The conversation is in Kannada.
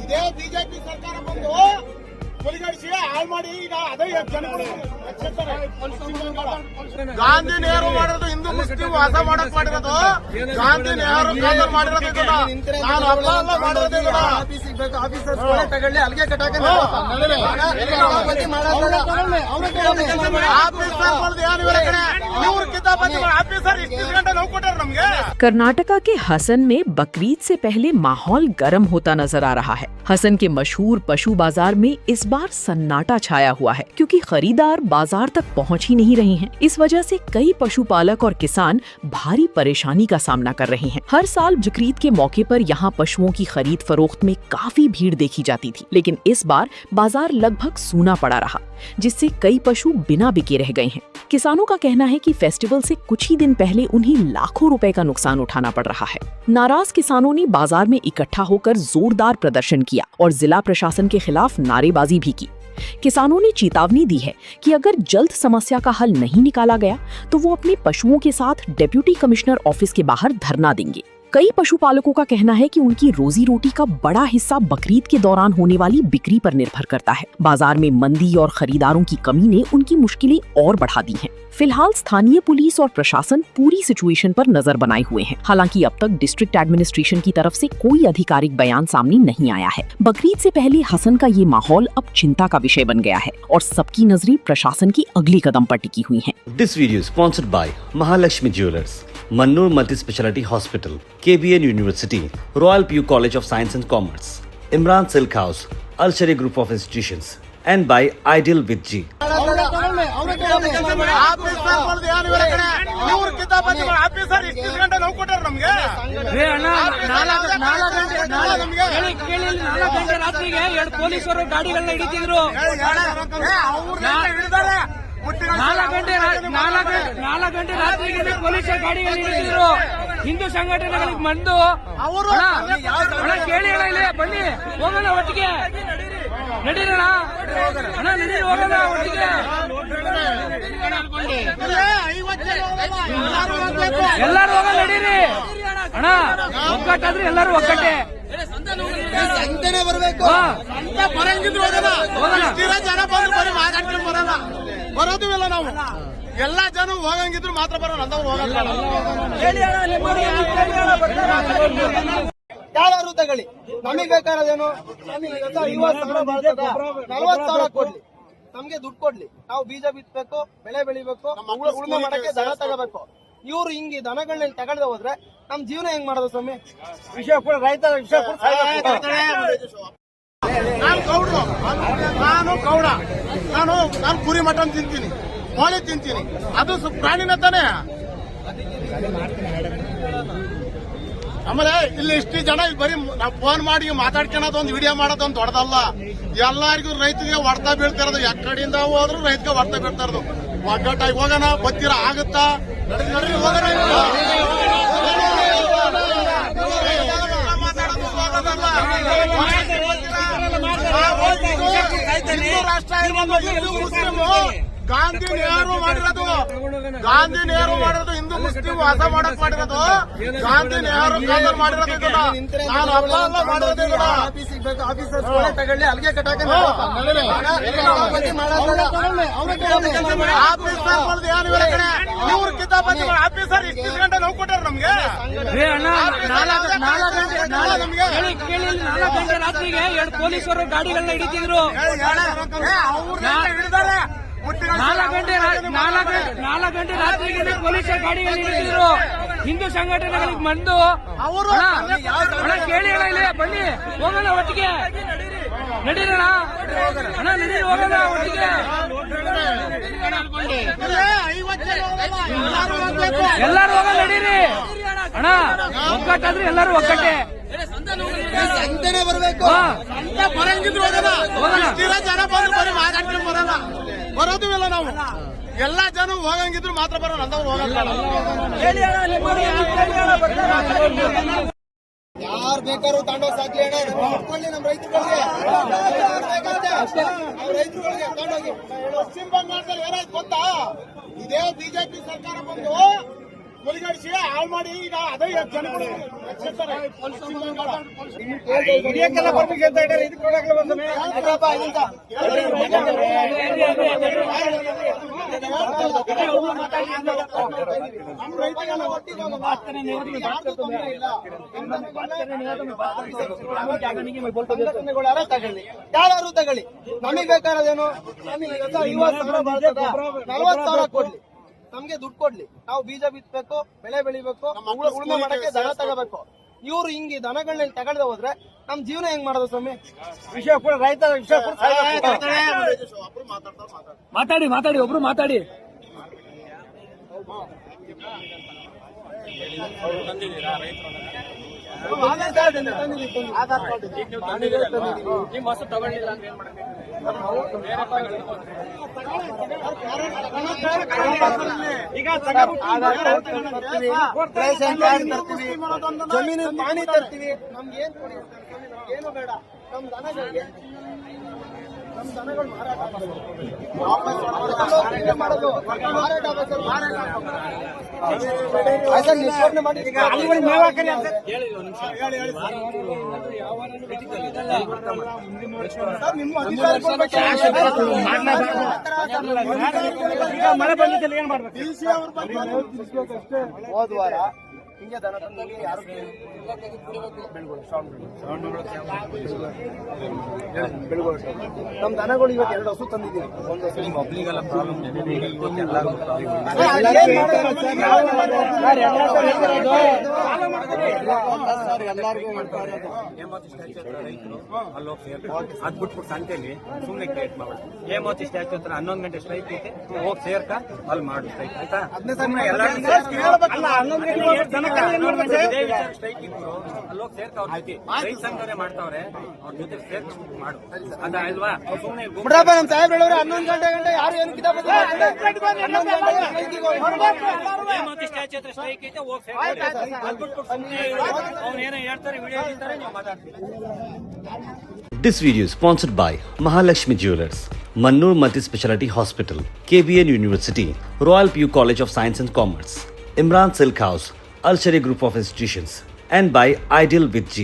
ಇದೇ ಬಿಜೆಪಿ ಸರ್ಕಾರ ಬಂದು ಹುಲಿಗಡಿಸಿ ಹಾಳು ಮಾಡಿ ಈಗ ಅದೇ ಜನಗಳು ಗಾಂಧಿ ನೆಹರು ಮಾಡಿರೋದು ಹಿಂದೂ ಮುಸ್ಲಿಂ ವಾಸ ಮಾಡಕ್ ಮಾಡಿರೋದು ಗಾಂಧಿ ನೆಹರು ಕಾಲದಲ್ಲಿ ಮಾಡಿರೋದು ಇದನ್ನ ನಾನು ಹಬ್ಬ ಎಲ್ಲ ಮಾಡಿರೋದು ಇದನ್ನ ಆಫೀಸರ್ ತಗೊಳ್ಳಿ ಅಲ್ಲಿಗೆ ಕಟ್ಟಾಕ कर्नाटका के हसन में बकरीद से पहले माहौल गर्म होता नजर आ रहा है। हसन के मशहूर पशु बाजार में इस बार सन्नाटा छाया हुआ है क्योंकि खरीदार बाजार तक पहुंच ही नहीं रहे हैं। इस वजह से कई पशुपालक और किसान भारी परेशानी का सामना कर रहे हैं। हर साल बकरीद के मौके पर यहाँ पशुओं की खरीद फरोख्त में काफी भीड़ देखी जाती थी, लेकिन इस बार बाजार लगभग सूना पड़ा रहा, जिससे कई पशु बिना बिके रह गए हैं। किसानों का कहना है कि फेस्टिवल से कुछ ही दिन पहले उन्हें लाखों रुपए का नुकसान उठाना पड़ रहा है। नाराज किसानों ने बाजार में इकट्ठा होकर जोरदार प्रदर्शन किया और जिला प्रशासन के खिलाफ नारेबाजी भी की। किसानों ने चेतावनी दी है कि अगर जल्द समस्या का हल नहीं निकाला गया तो वो अपने पशुओं के साथ डिप्टी कमिश्नर ऑफिस के बाहर धरना देंगे। कई पशुपालकों का कहना है कि उनकी रोजी रोटी का बड़ा हिस्सा बकरीद के दौरान होने वाली बिक्री पर निर्भर करता है। बाजार में मंदी और खरीदारों की कमी ने उनकी मुश्किलें और बढ़ा दी हैं। फिलहाल स्थानीय पुलिस और प्रशासन पूरी सिचुएशन पर नजर बनाए हुए हैं। हालांकि अब तक डिस्ट्रिक्ट एडमिनिस्ट्रेशन की तरफ से कोई आधिकारिक बयान सामने नहीं आया है। बकरीद से पहले हसन का ये माहौल अब चिंता का विषय बन गया है और सबकी नजरें प्रशासन की अगली कदम पर टिकी हुई हैं। This video sponsored by Mahalakshmi jewellers, Mannur Multi-Speciality Hospital, KBN University, Royal PU College of Science and Commerce, Imran Silk House, Al Sharia Group of Institutions, and by Ideal with G. ಪೊಲೀಸರು ಗಾಡಿಗಳನ್ನ ಹಿಡಿತಿದ್ರು. 4 ಗಂಟೆ ರಾತ್ರಿಗೆ ಪೊಲೀಸರು ಗಾಡಿಗಳನ್ನ ಹಿಡಿತಿದ್ರು. ಹಿಂದೂ ಸಂಘಟನೆಗಳಿಗೆ ಬಂದು ಕೇಳಿ ಇಲ್ಲ ಬನ್ನಿ ಹೋಗೋಣ ಒಟ್ಟಿಗೆ ನಡೀರೋಣ ಅಣ್ಣ ನಡೀರಿ ಹೋಗೋಣ ಒಟ್ಟಿಗೆ ಎಲ್ಲಾರು ಹೋಗೋಣ ನಡೀರಿ ಅಣ್ಣ ಒಗ್ಗಟ್ಟಾದ್ರೆ ಎಲ್ಲಾರು ಒಗ್ಗಟ್ಟೆ ಸಂತೆನೆ ಬರಬೇಕು ಬರಂಗಿದ್ರು ಜನ ಬಂದು ಬರೀ ಮಾತಾಡ್ಕೊಂಡು ಬರೋಣ ಬರೋದಿಲ್ಲ ನಾವು ಎಲ್ಲಾ ಜನ ಹೋಗಂಗಿದ್ರು ಮಾತ್ರ ಬರೋಣ ಅಂತವ್ರು ಯಾರು ತಗೊಳ್ಳಿ ನಮಗ್ ಬೇಕಾದೇನು 40,000 ಕೊಡ್ಲಿ ನಮ್ಗೆ ದುಡ್ಡು ಕೊಡ್ಲಿ ನಾವು ಬೀಜ ಬಿತ್ತಬೇಕು ಬೆಳೆ ಬೆಳಿಬೇಕು ಉಳುಮೆ ಮಾಡಕ್ಕೆ ದನ ತಗೋಬೇಕು ಇವ್ರು ಹಿಂಗೆ ದನಗಳನ್ನ ತಗೊಳ್ದೆ ಹೋದ್ರೆ ನಮ್ ಜೀವನ ಹೆಂಗ್ ಮಾಡೋದು ಸ್ವಾಮಿ ವಿಷಯ ಕೂಡ ರೈತ ವಿಷಯ ಕೂಡ ನಾನು ಗೌಡ ನಾನು ಕುರಿ ಮಟನ್ ತಿಂತೀನಿ ಕೋಳಿ ತಿಂತೀನಿ ಅದು ಪ್ರಾಣಿನ ತಾನೆ ಆಮೇಲೆ ಇಲ್ಲಿ ಇಷ್ಟು ಜನ ಬರೀ ನಾವು ಫೋನ್ ಮಾಡಿ ಮಾತಾಡ್ಕೊಳ್ಳೋದು ಒಂದು ವಿಡಿಯೋ ಮಾಡೋದು ಒಂದು ದೊಡ್ಡದಲ್ಲ ಎಲ್ಲರಿಗೂ ರೈತರಿಗೆ ಹೊಡ್ತಾ ಬೀಳ್ತಿರೋದು ಎಕ್ಕಡಿಯಿಂದ ಹೋದ್ರು ರೈತಗೆ ಹೊಡ್ತಾ ಬೀಳ್ತಾ ಇರೋದು ಒಗ್ಗಟ್ಟಾಗಿ ಹೋಗೋಣ ಬತ್ತೀರ ಆಗುತ್ತಾ ರಾಷ್ಟ್ರ ಹಿಂದೂ ಮುಸ್ಲಿಂ ಗಾಂಧಿ ನೆಹರು ಮಾಡಿರೋದು ಹಿಂದೂ ಮುಸ್ಲಿಂ ವಾಸ ಮಾಡಕ್ ಮಾಡಿರೋದು ಗಾಂಧಿ ನೆಹರು ಕಾಲದಲ್ಲಿ ಮಾಡಿರೋದು ಇದನ್ನ ನಾನು ಹಬ್ಬ ಎಲ್ಲ ಮಾಡಿರೋದು ಇದನ್ನ ಆಫೀಸರ್ ತಗೊಳ್ಳಿ ಅಲ್ಲಿಗೆ ಕಟ್ಟಾಕ ಇವ್ರಕ್ಕಿಂತ ಬಂದು ಆಫೀಸರ್ ಇಷ್ಟು ಗಂಟೆ ನೋವು ಕೊಟ್ಟಾರ ನಮ್ಗೆ 4 ಗಂಟೆ ರಾತ್ರಿಗೆ 2 ಪೊಲೀಸರು ಗಾಡಿಗಳನ್ನ ಹಿಡಿತಿದ್ರು. 4 ಗಂಟೆ ರಾತ್ರಿಗೆ ಪೊಲೀಸರು ಗಾಡಿಗಳನ್ನ ಹಿಡಿತಿದ್ರು. ಹಿಂದೂ ಸಂಘಟನೆಗಳಿಗೆ ಬಂದು ಕೇಳಿ ಇಲ್ಲ ಬನ್ನಿ ಹೋಗೋಣ ಒಟ್ಟಿಗೆ ನಡೀರೋಣ ಅಣ್ಣ ನಡೀರಿ ಹೋಗೋಣ ಒಟ್ಟಿಗೆ ಎಲ್ಲಾರು ಹೋಗೋಣ ನಡೀರಿ ಅಣ್ಣ ಒಗ್ಗಟ್ಟಾದ್ರೆ ಎಲ್ಲಾರು ಒಗ್ಗಟ್ಟೆ ಸಂತೆನೆ ಬರಬೇಕು ಬರಂಗಿದ್ರು ಜನ ಬಂದು ಬರೀ ಮಾತಾಡ್ಕೊಂಡು ಬರೋಣ ಬರೋದಿಲ್ಲ ನಾವು ಎಲ್ಲಾ ಜನ ಹೋಗಂಗಿದ್ರು ಮಾತ್ರ ಬರೋಣ ಅಂತವ್ರು ಯಾರು ಬೇಕಾದ್ರೂ ತಗೊಂಡೋಗಿ ಸಾಕ್ಲಿ ಅಣ್ಣ ಕೊಡ್ಕೊಳ್ಳಿ ನಮ್ಮ ರೈತರುಗಳಿಗೆ ತಗೊಂಡೋಗಿ ಪಶ್ಚಿಮ ಬಂಗಾಳದಲ್ಲಿ ಏನಾಯ್ತು ಗೊತ್ತಾ ಇದೇ ಬಿಜೆಪಿ ಸರ್ಕಾರ ಬಂದು ಮುಲಿಗಡಿಸಿ ಹಾಳು ಮಾಡಿ ಈಗ ಅದೇ ಜನಗಳು ಎಚ್ಚೆತ್ತಾರೆ. ಹಿಡಿಯಕ್ಕೆಲ್ಲ ಬರ್ಬೇಕು ಅಂತ ಹೇಳ್ತಾರೆ, ಇದಕ್ಕೆ ಕೊಡಕ್ಕೆಲ್ಲ ಬಂದ ಆಯ್ತಪ್ಪ, ಇದನ್ನ ನಮ್ಮ ರೈತರೆಲ್ಲ ಒಟ್ಟಿಗೆ ಸಂಘಟನೆಗಳಾರ ತಗೊಳ್ಳಿ, ಯಾರು ತಗೊಳ್ಳಿ, ನಮಗೆ ಬೇಕಾದದೇನು? ನಮಗೆ 40,000 ಕೊಡ್ಲಿ, ನಮ್ಗೆ ದುಡ್ಡು ಕೊಡ್ಲಿ, ನಾವು ಬೀಜ ಬಿತ್ತಬೇಕು, ಬೆಳೆ ಬೆಳಿಬೇಕು, ಉಳುಮೆ ಮಾಡಕ್ಕೆ ದನ ತಗೋಬೇಕು. ಇವ್ರು ಹಿಂಗೆ ದನಗಳನ್ನ ತಗೊಳ್ದೆ ಹೋದ್ರೆ ನಮ್ ಜೀವನ ಹೆಂಗ್ ಮಾಡೋದು ಸ್ವಾಮಿ? ವಿಷಯ ಕೂಡ ರೈತ ವಿಷಯ ಕೂಡ ಮಾತಾಡಿ ಒಬ್ರು ಮಾತಾಡಿ. ಆಧಾರ್ ಕಾರ್ಡ್ ಇದೆ. ನಿಮ್ಮ ಹಸು ತಗೊಂಡಿಲ್ಲ ಅಂತ ಏನ್ ಮಾಡ್ತೀವಿ? ಈಗ ತರ್ತೀವಿ, ರೇಷನ್ ಕಾರ್ಡ್ ತರ್ತೀವಿ, ಜಮೀನು ಪಾಣಿ ತರ್ತೀವಿ, ನಮ್ಗೆ ಏನ್ ಕೊಡಿ? ಏನು ಬೇಡ. ನಮ್ ದನಗಳಿಗೆ ನಮ್ ದನಗಳು ಮಾರಾಟ ಮಾಡೋದು, ಮಾರಾಟ ನಿಷ್ಕರಣೆ ಮಾಡಿ ಹೋದ ವಾರ ಹಿಂಗೆ ದನ ತಂದಲ್ಲಿ ಯಾರು ನಮ್ ದನಗಳು ಇವತ್ತು 2 ಹಸು ತಂದಿದ್ದೀವಿ. ಒಂದು ಹಸು ಒಬ್ಳಿಗೆಲ್ಲ ಪ್ರಾಬ್ಲಮ್ ಎಲ್ಲರಿಗೂ ರೈತರು ಅಲ್ಲಿ ಹೋಗಿ ಅದ್ ಬಿಟ್ಬಿಟ್ಟು ಸಂತೆಯಲ್ಲಿ ಸುಮ್ನೆ ಕ್ರಿಯೇಟ್ ಮಾಡೋದು. ಹೇಮಾವತಿ ಸ್ಟ್ಯಾಚು ಹತ್ರ 11 ಗಂಟೆ ಸ್ಟ್ರೈಕ್ ಐತೆ, ಹೋಗಿ ಸೇರ್ಕ ಅಲ್ಲಿ ಮಾಡು ಸ್ಟ್ರೈಕ್ ಆಯ್ತಾ? ಸ್ಟ್ರೈಕ್ ಇತ್ತು, ಅಲ್ಲಿ ಹೋಗಿ ಸೇರ್ಕ ಅವ್ರ ಜೊತೆ ರೈತ ಸಂಘಟನೆ ಮಾಡ್ತಾವ್ರೆ, ಅವ್ರ ಜೊತೆ ಸೇರ್ಕ ಮಾಡು ಅದ ಅಲ್ವಾ? ಸುಮ್ನೆ ಬಿಡಪ್ಪ, ನಮ್ ಸಾಹೇಬ್ ಹೇಳೋರು 11 ಗಂಟೆ ಯಾರು ಏನು ಕಿತಾಬ್ ಹೇಮಾವತಿ ಸ್ಟ್ಯಾಚು ಹತ್ರ ಸ್ಟ್ರೈಕ್ ಐತೆ, ಹೋಗಿ ಸೇರ್ಕ. ಅದ್ ಬಿಟ್ಬಿಟ್ಟು ಸುಮ್ನೆ ಅವ್ನು ಏನೋ ಹೇಳ್ತಾರೆ, ವಿಡಿಯೋ ಹೇಳ್ತಾರೆ, ನೀವು ಮಾತಾಡ್ತೀವಿ. This video is sponsored by Mahalakshmi Jewelers, Mannur Multi-Speciality Hospital, KBN University, Royal PU College of Science and Commerce, Imran Silk House, Al Sharia Group of Institutions, and by Ideal with G.